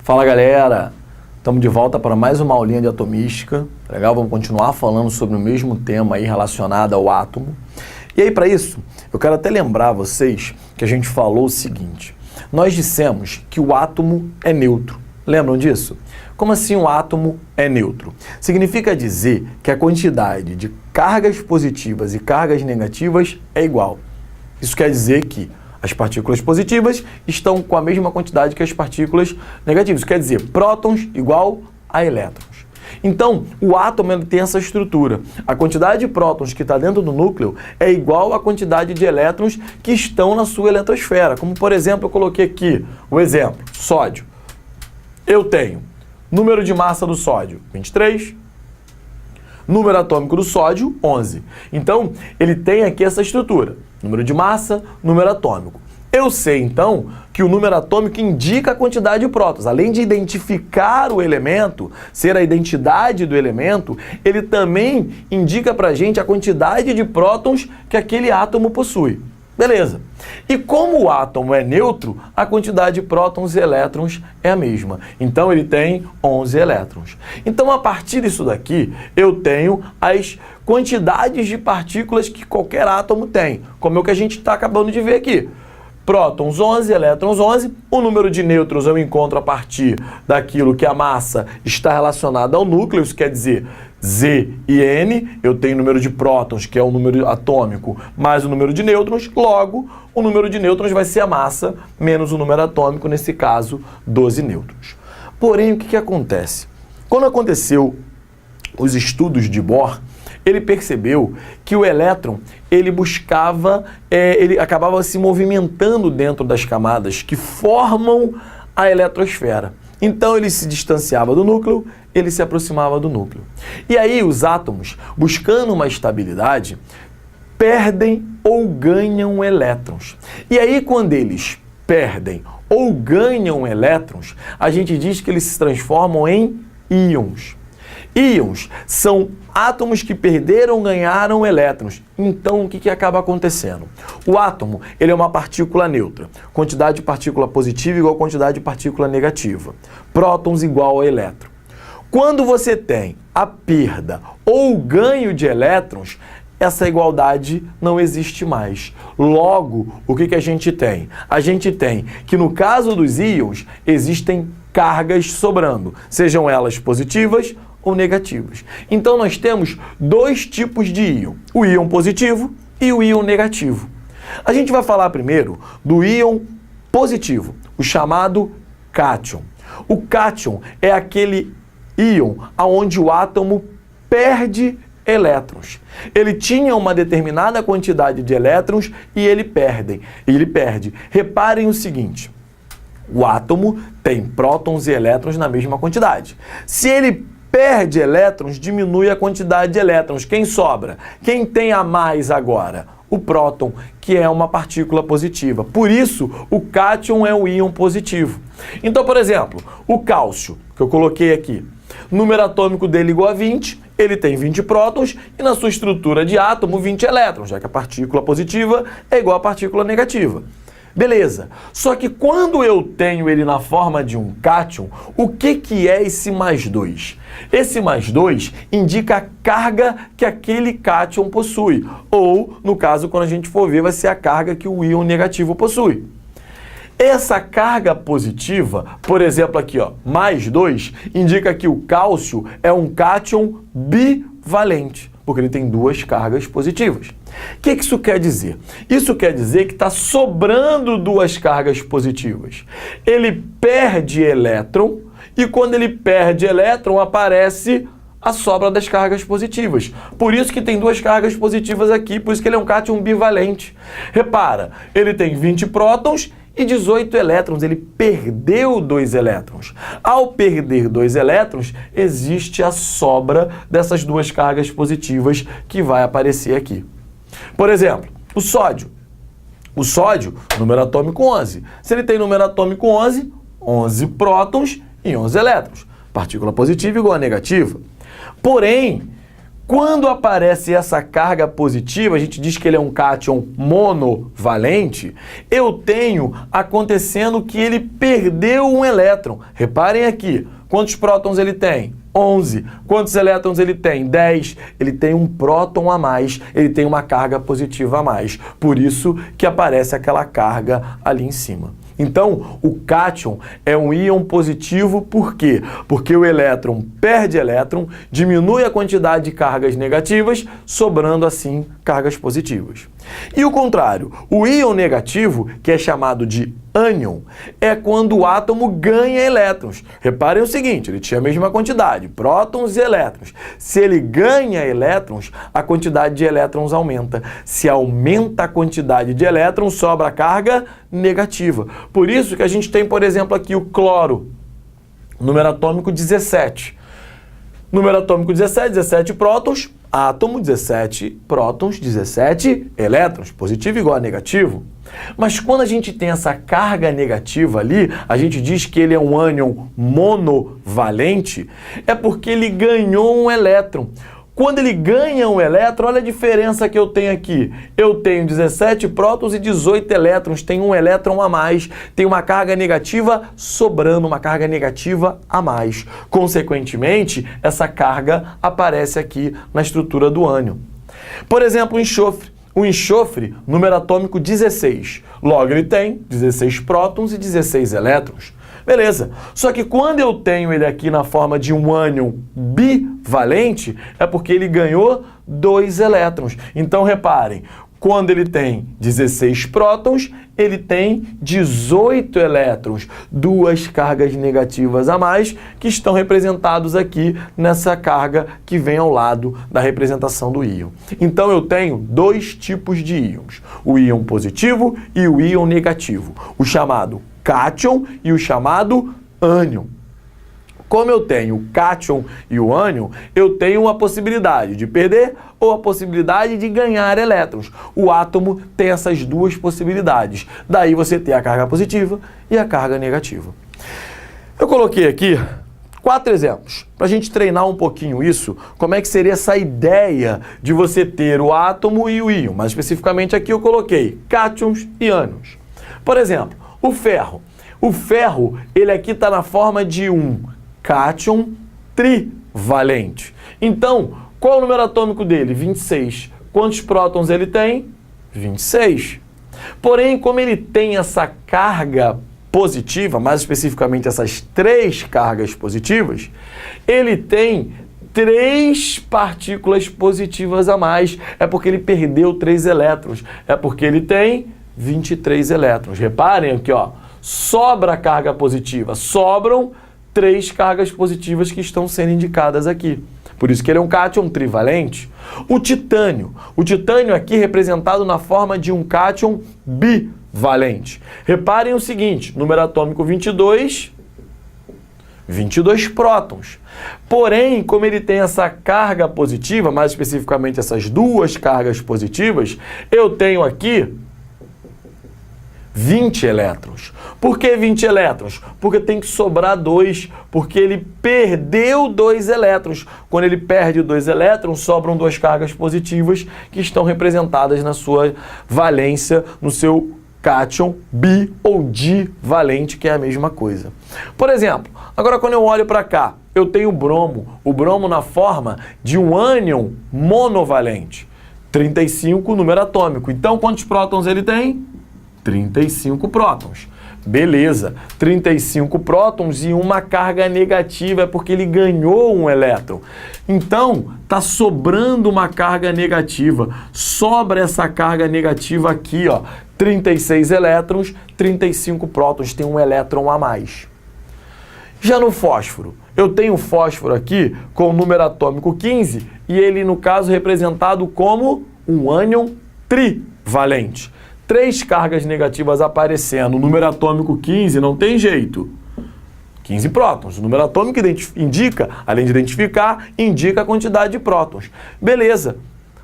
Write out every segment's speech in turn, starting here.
Fala galera, estamos de volta para mais uma aulinha de atomística, legal? Vamos continuar falando sobre o mesmo tema aí relacionado ao átomo. E aí para isso, eu quero até lembrar vocês que a gente falou o seguinte, nós dissemos que o átomo é neutro, lembram disso? Como assim um átomo é neutro? Significa dizer que a quantidade de cargas positivas e cargas negativas é igual. Isso quer dizer que as partículas positivas estão com a mesma quantidade que as partículas negativas. Isso quer dizer prótons igual a elétrons. Então, o átomo ele tem essa estrutura. A quantidade de prótons que está dentro do núcleo é igual à quantidade de elétrons que estão na sua eletrosfera. Como, por exemplo, eu coloquei aqui o exemplo, sódio. Eu tenho número de massa do sódio, 23. Número atômico do sódio, 11. Então, ele tem aqui essa estrutura. Número de massa, número atômico. Eu sei, então, que o número atômico indica a quantidade de prótons. Além de identificar o elemento, ser a identidade do elemento, ele também indica pra gente a quantidade de prótons que aquele átomo possui. Beleza. E como o átomo é neutro, a quantidade de prótons e elétrons é a mesma. Então, ele tem 11 elétrons. Então, a partir disso daqui, eu tenho as quantidades de partículas que qualquer átomo tem, como é o que a gente está acabando de ver aqui. Prótons 11, elétrons 11, o número de nêutrons eu encontro a partir daquilo que a massa está relacionada ao núcleo, isso quer dizer Z e N, eu tenho o número de prótons, que é o número atômico, mais o número de nêutrons, logo o número de nêutrons vai ser a massa menos o número atômico, nesse caso 12 nêutrons. Porém, o que acontece? Quando aconteceu os estudos de Bohr, ele percebeu que o elétron, ele acabava se movimentando dentro das camadas que formam a eletrosfera. Então ele se distanciava do núcleo, ele se aproximava do núcleo. E aí os átomos, buscando uma estabilidade, perdem ou ganham elétrons. E aí quando eles perdem ou ganham elétrons, a gente diz que eles se transformam em íons. Íons são átomos que perderam ou ganharam elétrons. Então, o que acaba acontecendo? O átomo, ele é uma partícula neutra. Quantidade de partícula positiva igual a quantidade de partícula negativa. Prótons igual a elétron. Quando você tem a perda ou ganho de elétrons, essa igualdade não existe mais. Logo, o que a gente tem? A gente tem que no caso dos íons, existem cargas sobrando, sejam elas positivas ou negativas. Então nós temos dois tipos de íon, o íon positivo e o íon negativo. A gente vai falar primeiro do íon positivo, o chamado cátion. O cátion é aquele íon onde o átomo perde elétrons. Ele tinha uma determinada quantidade de elétrons e ele perde. Reparem o seguinte, o átomo tem prótons e elétrons na mesma quantidade. Se ele perde elétrons, diminui a quantidade de elétrons. Quem sobra? Quem tem a mais agora? O próton, que é uma partícula positiva. Por isso, o cátion é um íon positivo. Então, por exemplo, o cálcio, que eu coloquei aqui, número atômico dele igual a 20, ele tem 20 prótons e na sua estrutura de átomo 20 elétrons, já que a partícula positiva é igual à partícula negativa. Beleza, só que quando eu tenho ele na forma de um cátion, o que é esse mais 2? Esse mais 2 indica a carga que aquele cátion possui, ou, no caso, quando a gente for ver, vai ser a carga que o íon negativo possui. Essa carga positiva, por exemplo aqui, ó, mais 2, indica que o cálcio é um cátion bivalente, porque ele tem duas cargas positivas. O que isso quer dizer? Isso quer dizer que está sobrando duas cargas positivas. Ele perde elétron e quando ele perde elétron aparece a sobra das cargas positivas. Por isso que tem duas cargas positivas aqui, por isso que ele é um cátion bivalente. Repara, ele tem 20 prótons e 18 elétrons, ele perdeu 2 elétrons. Ao perder 2 elétrons, existe a sobra dessas duas cargas positivas que vai aparecer aqui. Por exemplo, o sódio. O sódio, número atômico 11. Se ele tem número atômico 11, 11 prótons e 11 elétrons. Partícula positiva igual a negativa. Porém, Quando aparece essa carga positiva, a gente diz que ele é um cátion monovalente, eu tenho acontecendo que ele perdeu um elétron. Reparem aqui, quantos prótons ele tem? 11. Quantos elétrons ele tem? 10. Ele tem um próton a mais, ele tem uma carga positiva a mais. Por isso que aparece aquela carga ali em cima. Então, o cátion é um íon positivo, por quê? Porque o elétron perde elétron, diminui a quantidade de cargas negativas, sobrando assim cargas positivas. E o contrário, o íon negativo, que é chamado de ânion, é quando o átomo ganha elétrons. Reparem o seguinte, ele tinha a mesma quantidade, prótons e elétrons. Se ele ganha elétrons, a quantidade de elétrons aumenta. Se aumenta a quantidade de elétrons, sobra a carga negativa. Por isso que a gente tem, por exemplo, aqui o cloro, número atômico 17. Número atômico 17, 17 prótons, átomo 17 prótons, 17 elétrons, positivo igual a negativo. Mas quando a gente tem essa carga negativa ali, a gente diz que ele é um ânion monovalente, é porque ele ganhou um elétron. Quando ele ganha um elétron, olha a diferença que eu tenho aqui. Eu tenho 17 prótons e 18 elétrons, tem um elétron a mais, tem uma carga negativa sobrando, uma carga negativa a mais. Consequentemente, essa carga aparece aqui na estrutura do ânion. Por exemplo, o enxofre. O enxofre, número atômico 16. Logo, ele tem 16 prótons e 16 elétrons. Beleza. Só que quando eu tenho ele aqui na forma de um ânion bivalente, é porque ele ganhou 2 elétrons. Então, reparem, quando ele tem 16 prótons, ele tem 18 elétrons, 2 cargas negativas a mais, que estão representados aqui nessa carga que vem ao lado da representação do íon. Então, eu tenho 2 tipos de íons, o íon positivo e o íon negativo, o chamado cátion e o chamado ânion. Como eu tenho o cátion e o ânion, eu tenho a possibilidade de perder ou a possibilidade de ganhar elétrons. O átomo tem essas duas possibilidades. Daí você tem a carga positiva e a carga negativa. Eu coloquei aqui 4 exemplos para a gente treinar um pouquinho isso, como é que seria essa ideia de você ter o átomo e o íon. Mas especificamente aqui eu coloquei cátions e ânions. Por exemplo, o ferro. O ferro, ele aqui está na forma de um cátion trivalente. Então, qual é o número atômico dele? 26. Quantos prótons ele tem? 26. Porém, como ele tem essa carga positiva, mais especificamente essas 3 cargas positivas, ele tem 3 partículas positivas a mais. É porque ele perdeu 3 elétrons. É porque ele tem 23 elétrons. Reparem aqui, ó, sobra a carga positiva, sobram 3 cargas positivas que estão sendo indicadas aqui. Por isso que ele é um cátion trivalente. O titânio aqui representado na forma de um cátion bivalente. Reparem o seguinte, número atômico 22, 22 prótons. Porém, como ele tem essa carga positiva, mais especificamente essas 2 cargas positivas, eu tenho aqui 20 elétrons. Por que 20 elétrons? Porque tem que sobrar 2, porque ele perdeu 2 elétrons. Quando ele perde 2 elétrons, sobram 2 cargas positivas que estão representadas na sua valência, no seu cátion bi ou divalente, que é a mesma coisa. Por exemplo, agora quando eu olho para cá, eu tenho o bromo na forma de um ânion monovalente. 35 número atômico. Então, quantos prótons ele tem? 35 prótons. Beleza, 35 prótons e uma carga negativa, é porque ele ganhou um elétron. Então, está sobrando uma carga negativa. Sobra essa carga negativa aqui, ó, 36 elétrons, 35 prótons, tem um elétron a mais. Já no fósforo, eu tenho o fósforo aqui com o número atômico 15 e ele, no caso, representado como um ânion trivalente. 3 cargas negativas aparecendo, o número atômico 15, não tem jeito. 15 prótons. O número atômico indica, além de identificar, indica a quantidade de prótons. Beleza.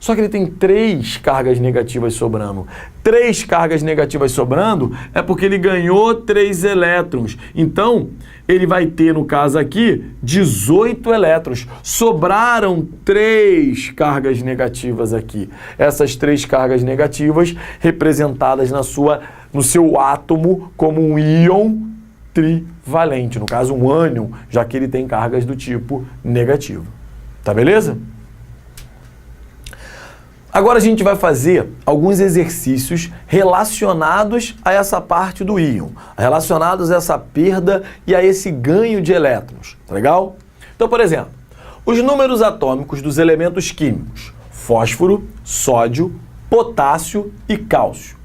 Só que ele tem 3 cargas negativas sobrando. 3 cargas negativas sobrando é porque ele ganhou 3 elétrons. Então, ele vai ter, no caso aqui, 18 elétrons. Sobraram 3 cargas negativas aqui. Essas 3 cargas negativas representadas no seu átomo como um íon trivalente. No caso, um ânion, já que ele tem cargas do tipo negativo. Tá beleza? Agora a gente vai fazer alguns exercícios relacionados a essa parte do íon, relacionados a essa perda e a esse ganho de elétrons, tá legal? Então, por exemplo, os números atômicos dos elementos químicos fósforo, sódio, potássio e cálcio,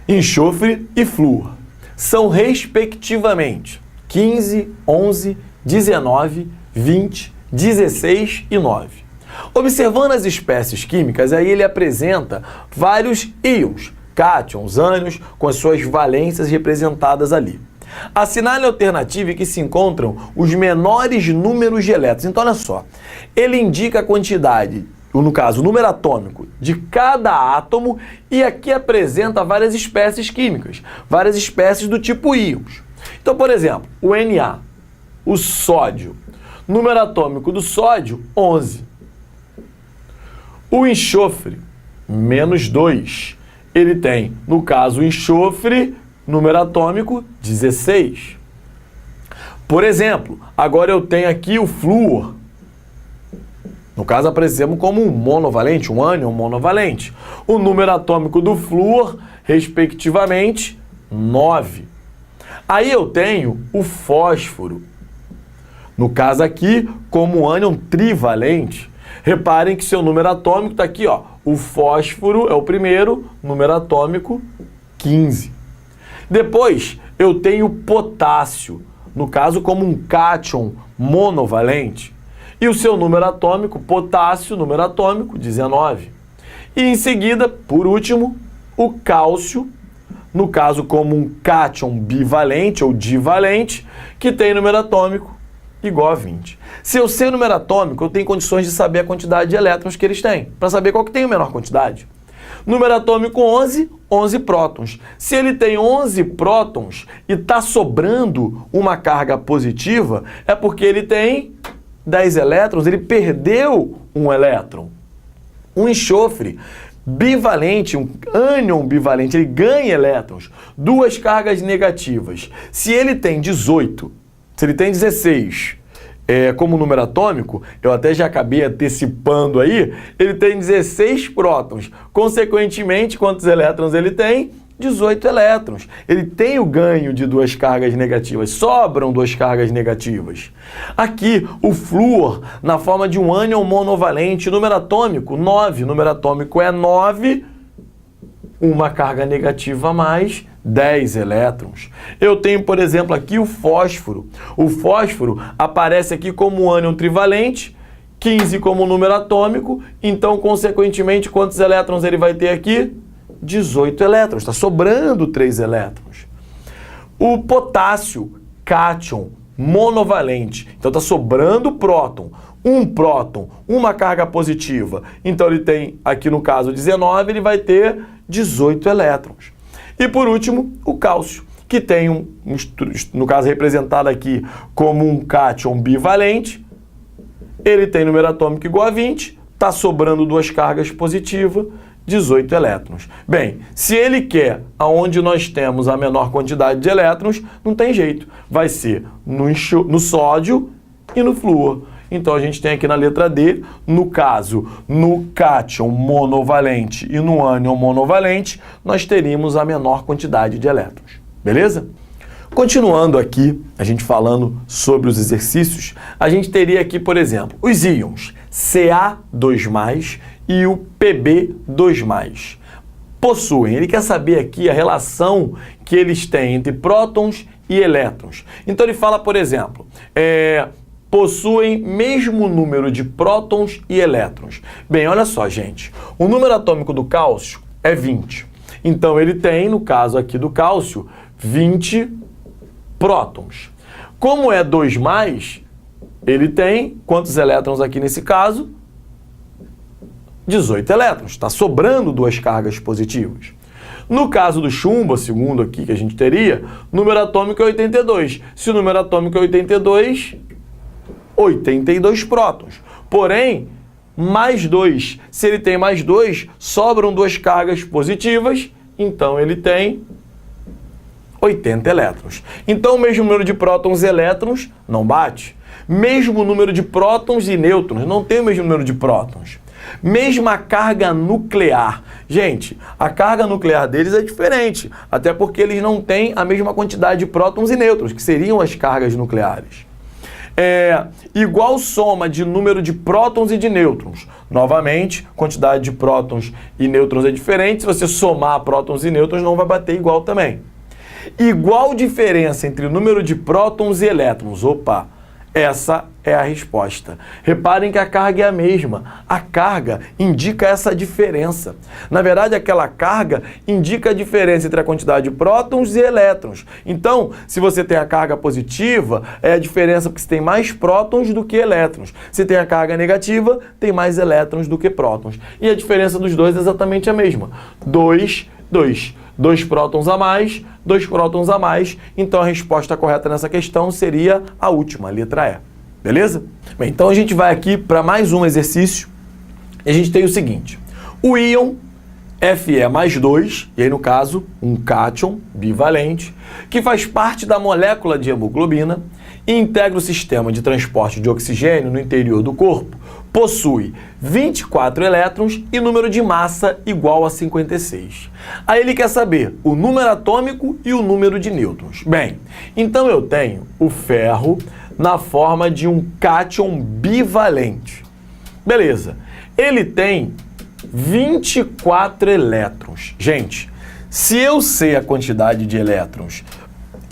enxofre e flúor, são respectivamente 15, 11, 19, 20, 16 e 9. Observando as espécies químicas, aí ele apresenta vários íons, cátions, ânions, com as suas valências representadas ali. Assinale a alternativa em que se encontram os menores números de elétrons. Então, olha só, ele indica a quantidade, no caso, o número atômico de cada átomo e aqui apresenta várias espécies químicas, várias espécies do tipo íons. Então, por exemplo, o Na, o sódio, número atômico do sódio, 11. O enxofre, menos 2. Ele tem, no caso, o enxofre, número atômico, 16. Por exemplo, agora eu tenho aqui o flúor. No caso, apresentamos como um monovalente, um ânion monovalente. O número atômico do flúor, respectivamente, 9. Aí eu tenho o fósforo. No caso aqui, como um ânion trivalente. Reparem que seu número atômico está aqui, ó. O fósforo é o primeiro, número atômico 15. Depois, eu tenho o potássio, no caso como um cátion monovalente. E o seu número atômico, potássio, número atômico 19. E em seguida, por último, o cálcio, no caso como um cátion bivalente ou divalente, que tem número atômico igual a 20. Se eu sei o número atômico, eu tenho condições de saber a quantidade de elétrons que eles têm, para saber qual que tem a menor quantidade. Número atômico 11, 11 prótons. Se ele tem 11 prótons e está sobrando uma carga positiva, é porque ele tem 10 elétrons, ele perdeu um elétron. Um enxofre bivalente, um ânion bivalente, ele ganha elétrons, 2 cargas negativas. Se ele tem 18, se ele tem 16 como número atômico, eu até já acabei antecipando aí, ele tem 16 prótons. Consequentemente, quantos elétrons ele tem? 18 elétrons. Ele tem o ganho de 2 cargas negativas, sobram 2 cargas negativas. Aqui, o flúor, na forma de um ânion monovalente, número atômico 9, número atômico é 9, uma carga negativa a mais, 10 elétrons. Eu tenho, por exemplo, aqui o fósforo. O fósforo aparece aqui como ânion trivalente, 15 como número atômico, então, consequentemente, quantos elétrons ele vai ter aqui? 18 elétrons, está sobrando 3 elétrons. O potássio, cátion, monovalente, então está sobrando próton. Um próton, uma carga positiva, então ele tem, aqui no caso 19, ele vai ter 18 elétrons. E por último, o cálcio, que tem, no caso representado aqui como um cátion bivalente, ele tem número atômico igual a 20, está sobrando 2 cargas positivas, 18 elétrons. Bem, se ele quer aonde nós temos a menor quantidade de elétrons, não tem jeito. Vai ser no sódio e no flúor. Então a gente tem aqui na letra D, no caso, no cátion monovalente e no ânion monovalente, nós teríamos a menor quantidade de elétrons. Beleza? Continuando aqui, a gente falando sobre os exercícios, a gente teria aqui, por exemplo, os íons Ca2+, e o Pb2+. Possuem, ele quer saber aqui a relação que eles têm entre prótons e elétrons. Então ele fala, por exemplo, possuem mesmo número de prótons e elétrons. Bem, olha só, gente, o número atômico do cálcio é 20. Então ele tem, no caso aqui do cálcio, 20 prótons. Como é 2+, ele tem quantos elétrons aqui nesse caso? 18 elétrons. Está sobrando 2 cargas positivas. No caso do chumbo, segundo aqui que a gente teria, o número atômico é 82. Se o número atômico é 82, 82 prótons. Porém, mais 2. Se ele tem mais 2, sobram 2 cargas positivas, então ele tem 80 elétrons. Então, o mesmo número de prótons e elétrons não bate. Mesmo número de prótons e nêutrons, não tem o mesmo número de prótons. Mesma carga nuclear. Gente, a carga nuclear deles é diferente, até porque eles não têm a mesma quantidade de prótons e nêutrons, que seriam as cargas nucleares. Igual soma de número de prótons e de nêutrons. Novamente, quantidade de prótons e nêutrons é diferente. Se você somar prótons e nêutrons, não vai bater igual também. Igual diferença entre o número de prótons e elétrons. Opa! Essa é a resposta. Reparem que a carga é a mesma. A carga indica essa diferença. Na verdade, aquela carga indica a diferença entre a quantidade de prótons e elétrons. Então, se você tem a carga positiva, é a diferença porque você tem mais prótons do que elétrons. Se tem a carga negativa, tem mais elétrons do que prótons. E a diferença dos dois é exatamente a mesma. 2 prótons a mais, 2 prótons a mais. Então a resposta correta nessa questão seria a última, a letra E. Beleza? Bem, então a gente vai aqui para mais um exercício. E a gente tem o seguinte. O íon Fe+2, e aí no caso, um cátion bivalente, que faz parte da molécula de hemoglobina e integra o sistema de transporte de oxigênio no interior do corpo, possui 24 elétrons e número de massa igual a 56. Aí ele quer saber o número atômico e o número de nêutrons. Bem, então eu tenho o ferro na forma de um cátion bivalente. Beleza. Ele tem 24 elétrons. Gente, se eu sei a quantidade de elétrons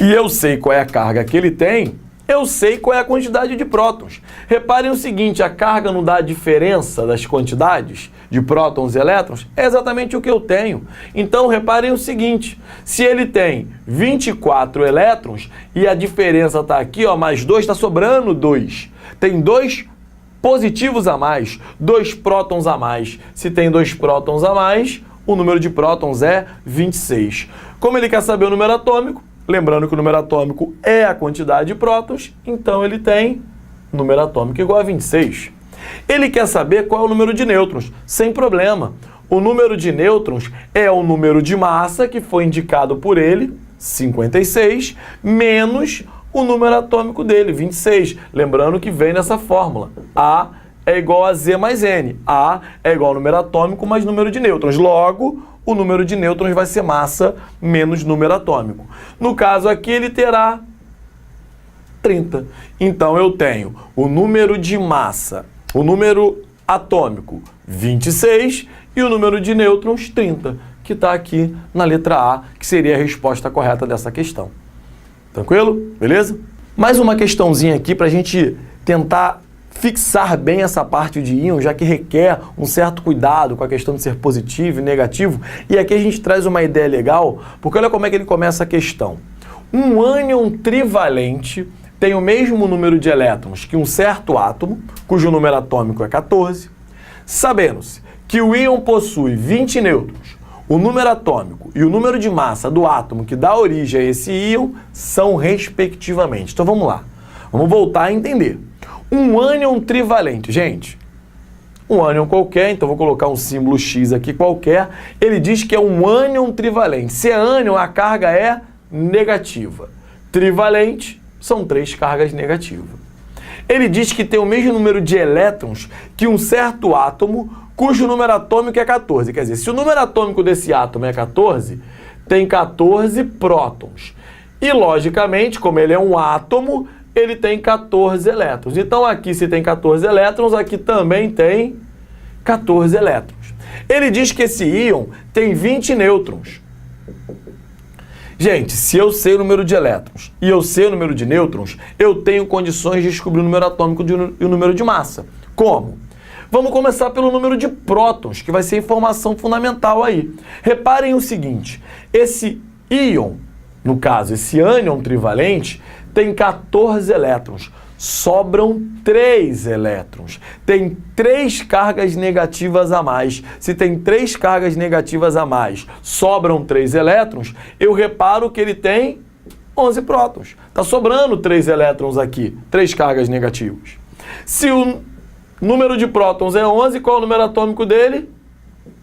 e eu sei qual é a carga que ele tem, eu sei qual é a quantidade de prótons. Reparem o seguinte, a carga não dá a diferença das quantidades de prótons e elétrons? É exatamente o que eu tenho. Então, reparem o seguinte, se ele tem 24 elétrons e a diferença está aqui, ó, mais 2, está sobrando 2. Tem 2 positivos a mais, 2 prótons a mais. Se tem 2 prótons a mais, o número de prótons é 26. Como ele quer saber o número atômico, lembrando que o número atômico é a quantidade de prótons, então ele tem número atômico igual a 26. Ele quer saber qual é o número de nêutrons, sem problema. O número de nêutrons é o número de massa que foi indicado por ele, 56, menos o número atômico dele, 26. Lembrando que vem nessa fórmula. A é igual a Z mais N. A é igual ao número atômico mais número de nêutrons. Logo, o número de nêutrons vai ser massa menos número atômico. No caso aqui, ele terá 30. Então, eu tenho o número de massa, o número atômico, 26, e o número de nêutrons, 30, que está aqui na letra A, que seria a resposta correta dessa questão. Tranquilo? Beleza? Mais uma questãozinha aqui para a gente tentar fixar bem essa parte de íon, já que requer um certo cuidado com a questão de ser positivo e negativo. E aqui a gente traz uma ideia legal, porque olha como é que ele começa a questão. Um ânion trivalente tem o mesmo número de elétrons que um certo átomo, cujo número atômico é 14, sabendo-se que o íon possui 20 nêutrons, o número atômico e o número de massa do átomo que dá origem a esse íon são respectivamente. Então vamos lá, vamos voltar a entender. Um ânion trivalente, gente, um ânion qualquer, então vou colocar um símbolo X aqui qualquer, ele diz que é um ânion trivalente. Se é ânion, a carga é negativa. Trivalente, são 3 cargas negativas. Ele diz que tem o mesmo número de elétrons que um certo átomo, cujo número atômico é 14. Quer dizer, se o número atômico desse átomo é 14, tem 14 prótons. E, logicamente, como ele é um átomo, ele tem 14 elétrons. Então, aqui se tem 14 elétrons, aqui também tem 14 elétrons. Ele diz que esse íon tem 20 nêutrons. Gente, se eu sei o número de elétrons e eu sei o número de nêutrons, eu tenho condições de descobrir o número atômico e o número de massa. Como? Vamos começar pelo número de prótons, que vai ser informação fundamental aí. Reparem o seguinte, esse íon, no caso, esse ânion trivalente, tem 14 elétrons. sobram 3 elétrons. Tem 3 cargas negativas a mais. Se tem 3 cargas negativas a mais, sobram 3 elétrons, eu reparo que ele tem 11 prótons. Está sobrando 3 elétrons aqui, 3 cargas negativas. Se o número de prótons é 11, qual é o número atômico dele?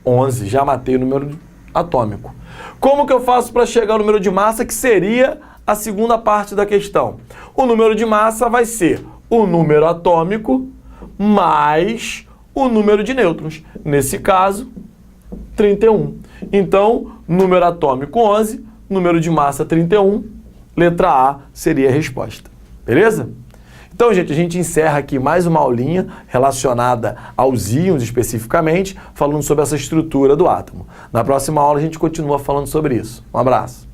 11. Já matei o número atômico. Como que eu faço para chegar ao número de massa, que seria a segunda parte da questão? O número de massa vai ser o número atômico mais o número de nêutrons. Nesse caso, 31. Então, número atômico 11, número de massa 31, letra A seria a resposta. Beleza? Então, gente, a gente encerra aqui mais uma aulinha relacionada aos íons especificamente, falando sobre essa estrutura do átomo. Na próxima aula a gente continua falando sobre isso. Um abraço.